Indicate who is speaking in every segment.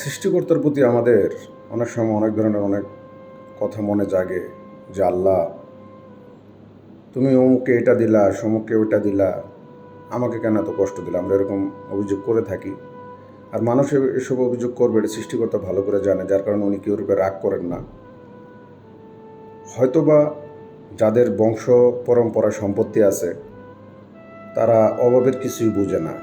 Speaker 1: সৃষ্টিকর্তার প্রতি আমাদের অনেক সময় অনেক ধরনের অনেক কথা মনে জাগে যে আল্লাহ, তুমি অমুককে এটা দিলা, সমুককে ওইটা দিলা, আমাকে কেন এত কষ্ট দিলা। আমরা এরকম অভিযোগ করে থাকি। আর মানুষ এসব অভিযোগ করবে, এটা সৃষ্টিকর্তা ভালো করে জানে, যার কারণে উনি কেউ রূপে রাগ করেন না। হয়তোবা যাদের বংশ পরম্পরায় সম্পত্তি আছে তারা অভাবের কিছুই বুঝে না।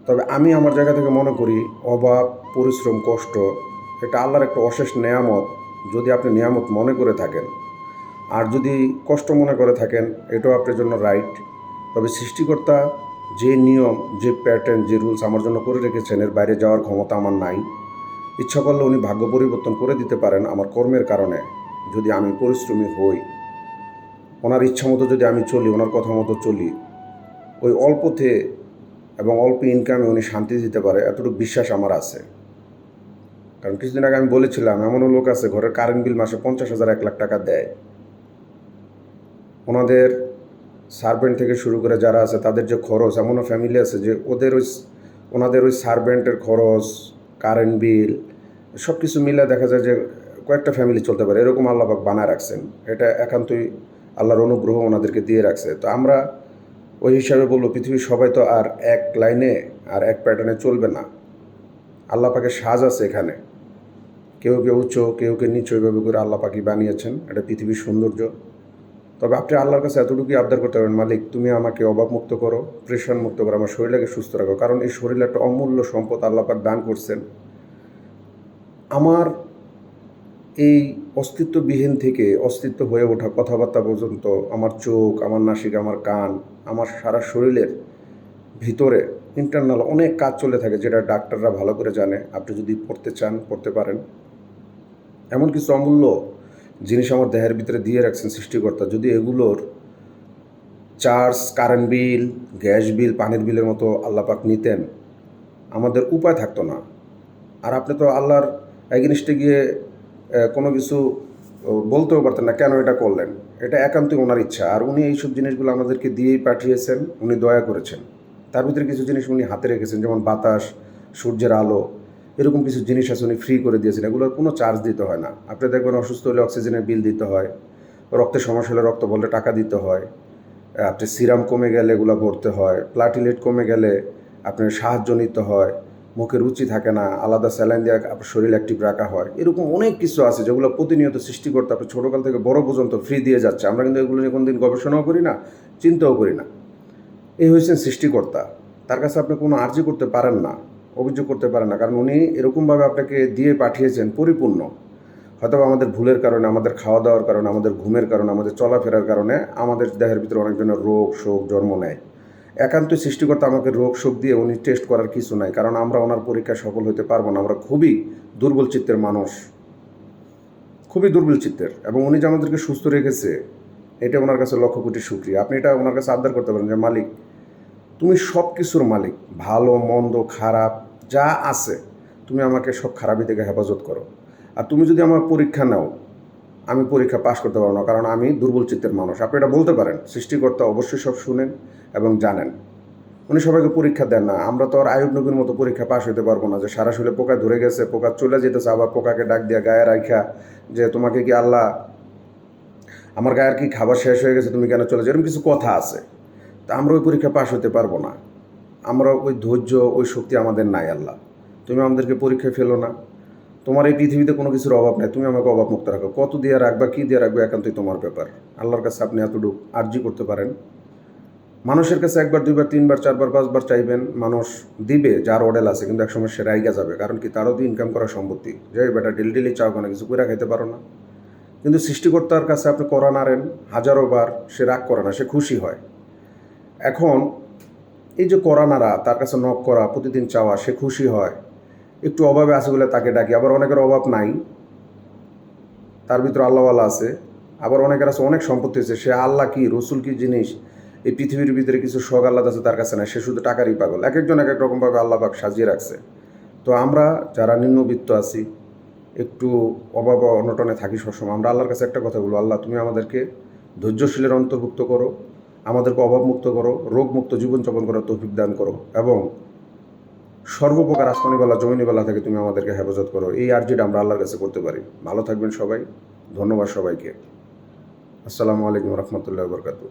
Speaker 1: তবে আমি আমার জায়গা থেকে মনে করি অভাব, পরিশ্রম, কষ্ট এটা আল্লাহর একটা অশেষ নেয়ামত। যদি আপনি নেয়ামত মনে করে থাকেন, আর যদি কষ্ট মনে করে থাকেন, এটাও আপনার জন্য রাইট। তবে সৃষ্টিকর্তা যে নিয়ম, যে প্যাটার্ন, যে রুলস আমার জন্য করে রেখেছেন, এর বাইরে যাওয়ার ক্ষমতা আমার নাই। ইচ্ছা করলে উনি ভাগ্য পরিবর্তন করে দিতে পারেন আমার কর্মের কারণে। যদি আমি পরিশ্রমী হই, ওনার ইচ্ছা মতো যদি আমি চলি, ওনার কথা মতো চলি, ওই অল্পতে এবং অল্প ইনকামে উনি শান্তি দিতে পারে, এতটুকু বিশ্বাস আমার আছে। কারণ কিছুদিন আগে আমি বলেছিলাম, এমনও লোক আছে ঘরের কারেন্ট বিল মাসে 50,000 1 লাখ টাকা দেয়। ওনাদের সার্ভেন্ট থেকে শুরু করে যারা আছে তাদের যে খরচ, এমনও ফ্যামিলি আছে যে ওনাদের ওই সার্ভেন্টের খরচ, কারেন্ট বিল, সব কিছু মিলে দেখা যায় যে কয়েকটা ফ্যামিলি চলতে পারে। এরকম আল্লাহ পাক বানায় রাখছেন। এটা একান্তই আল্লাহর অনুগ্রহ ওনাদেরকে দিয়ে রাখছে। তো আমরা ওই হিসাবে বলবো, পৃথিবীর সবাই তো আর এক লাইনে আর এক প্যাটার্নে চলবে না। আল্লাহ পাকের সাজ আছে এখানে। কেউ কেউ উচ্চ, কেউ কেউ নিচু, এইভাবে করে আল্লাহ পাকই বানিয়েছেন। এটা পৃথিবীর সৌন্দর্য। তবে আপনি আল্লাহর কাছে এতটুকুই আবদার করতে পারেন, মালিক তুমি আমাকে অভাবমুক্ত করো, প্রেশার মুক্ত করো, আমার শরীরটাকে সুস্থ রাখো। কারণ এই শরীর একটা অমূল্য সম্পদ আল্লাহ পাক দান করছেন। আমার এই অস্তিত্ববিহীন থেকে অস্তিত্ব হয়ে ওঠা কথাবার্তা পর্যন্ত, আমার চোখ, আমার নাসিকা, আমার কান, আমার সারা শরীরের ভিতরে ইন্টারনাল অনেক কাজ চলে থাকে, যেটা ডাক্তাররা ভালো করে জানে। আপনি যদি পড়তে চান পড়তে পারেন। এমন কিছু অমূল্য জিনিস আমার দেহের ভিতরে দিয়ে রাখছেন সৃষ্টিকর্তা। যদি এগুলোর charge, current bill, gas bill, পানির বিলের মতো আল্লাহ পাক নিতেন, আমাদের উপায় থাকতো না। আর আপনি তো আল্লাহর এগেইনস্টে গিয়ে কোনো কিছু বলতেও পারতেন না, কেন এটা করলেন। এটা একান্তই ওনার ইচ্ছা। আর উনি এইসব জিনিসগুলো আমাদেরকে দিয়েই পাঠিয়েছেন, উনি দয়া করেছেন। তার ভিতরে কিছু জিনিস উনি হাতে রেখেছেন, যেমন বাতাস, সূর্যের আলো, এরকম কিছু জিনিস আছে উনি ফ্রি করে দিয়েছেন। এগুলোর কোনো চার্জ দিতে হয় না। আপনি দেখবেন অসুস্থ হলে অক্সিজেনের বিল দিতে হয়, রক্তের সমস্যা হলে রক্ত বললে টাকা দিতে হয়, আপনার সিরাম কমে গেলে এগুলো ভরতে হয়, প্লাটিলেট কমে গেলে আপনার সাহায্য নিতে হয়, মুখে রুচি থাকে না, আলাদা স্যালাইন দিয়ে আপনার শরীর অ্যাক্টিভ রাখা হয়। এরকম অনেক কিছু আছে যেগুলো প্রতিনিয়ত সৃষ্টিকর্তা আপনার ছোটোকাল থেকে বড় পর্যন্ত ফ্রি দিয়ে যাচ্ছে। আমরা কিন্তু এগুলো নিয়ে কোনোদিন গবেষণাও করি না, চিন্তাও করি না। এই হয়েছেন সৃষ্টিকর্তা। তার কাছে আপনি কোনো আর্জি করতে পারেন না, অভিযোগ করতে পারেন না, কারণ উনি এরকমভাবে আপনাকে দিয়ে পাঠিয়েছেন পরিপূর্ণ। হয়তো আমাদের ভুলের কারণে, আমাদের খাওয়া দাওয়ার কারণে, আমাদের ঘুমের কারণে, আমাদের চলাফেরার কারণে আমাদের দেহের ভিতরে অনেক ধরনের রোগ শোক জন্ম নেয়। একান্তই সৃষ্টিকর্তা আমাকে রোগ শোক দিয়ে উনি টেস্ট করার কিছু নাই, কারণ আমরা ওনার পরীক্ষায় সফল হতে পারবো না। আমরা খুবই দুর্বল চিত্তের মানুষ, খুবই দুর্বল চিত্তের। এবং উনি যে আমাদেরকে সুস্থ রেখেছে, এটা ওনার কাছে লক্ষ কোটি শুকরিয়া। আপনি এটা ওনার কাছে আবদার করতে পারেন যে মালিক, তুমি সব কিছুর মালিক, ভালো মন্দ খারাপ যা আছে, তুমি আমাকে সব খারাপই থেকে হেফাজত করো। আর তুমি যদি আমার পরীক্ষা নাও, আমি পরীক্ষা পাশ করতে পারবো না, কারণ আমি দুর্বল চিত্তের মানুষ। আপনি এটা বলতে পারেন। সৃষ্টিকর্তা অবশ্যই সব শুনেন এবং জানেন। উনি সবাইকে পরীক্ষা দেন না। আমরা তো আর আয়ুব নবীর মতো পরীক্ষা পাশ হতে পারবো না, যে সারা শরীরে পোকা ধরে গেছে, পোকা চলে যেতেছে, আবার পোকাকে ডাক দিয়া গায়ে রাখা যে তোমাকে কি আল্লাহ, আমার গায়ের কি খাবার শেষ হয়ে গেছে, তুমি কেন চলে যাও, এরকম কিছু কথা আছে। তা আমরা ওই পরীক্ষা পাশ হতে পারবো না। আমরা ওই ধৈর্য, ওই শক্তি আমাদের নাই। আল্লাহ, তুমি আমাদেরকে পরীক্ষায় ফেলো না। তোমার এই পৃথিবীতে কোনো কিছুর অভাব নেই, তুমি আমাকে অভাবমুক্ত রাখো। কত দিয়ে রাখবা, কী দিয়ে রাখবে, একান্তই তোমার ব্যাপার। আল্লাহর কাছে আপনি এতটুকু আর্জি করতে পারেন। মানুষের কাছে একবার দুইবার তিনবার চারবার পাঁচবার চাইবেন, মানুষ দিবে যার অডেল আছে, কিন্তু একসময় সে রাইগা যাবে। কারণ কি, তারও তো ইনকাম করা সম্পত্তি। যে বেটা ডেলি ডেলি চাও কেন, কিছু করে খাইতে পারো না। কিন্তু সৃষ্টিকর্তার কাছে আপনি করা নাড়েন হাজারো বার, সে রাগ করে না, সে খুশি হয়। এখন এই যে করা নাড়া, তার কাছে নক করা, প্রতিদিন চাওয়া, সে খুশি হয়। একটু অভাবে আছে বলে তাকে ডাকি। আবার অনেকের অভাব নাই, তার ভিতরে আল্লাহওয়ালা আছে। আবার অনেকের আছে অনেক সম্পত্তি আছে, সে আল্লাহ কি রসুল কি জিনিস, এই পৃথিবীর ভিতরে কিছু শখ আল্লাহ আছে তার কাছে না, সে শুধু টাকারই পাগল। এক একজন এক এক রকমভাবে আল্লাহ পাক সাজিয়ে রাখছে। তো আমরা যারা নিম্নবিত্ত আছি, একটু অভাব অনটনে থাকি সবসময়, আমরা আল্লাহর কাছে একটা কথা বলবো, আল্লাহ তুমি আমাদেরকে ধৈর্যশীলের অন্তর্ভুক্ত করো, আমাদেরকে অভাবমুক্ত করো, রোগমুক্ত জীবনযাপন করার তৌফিক দান করো, এবং সর্বপ্রকার আসমানিবালা জমিনিবালা থেকে তুমি আমাদেরকে হেফাজত করো। এই আর্জিটা আমরা আল্লাহর কাছে করতে পারি। ভালো থাকবেন সবাই। ধন্যবাদ সবাইকে। আসসালামু আলাইকুম রহমতুল্লাহ বরকাতু।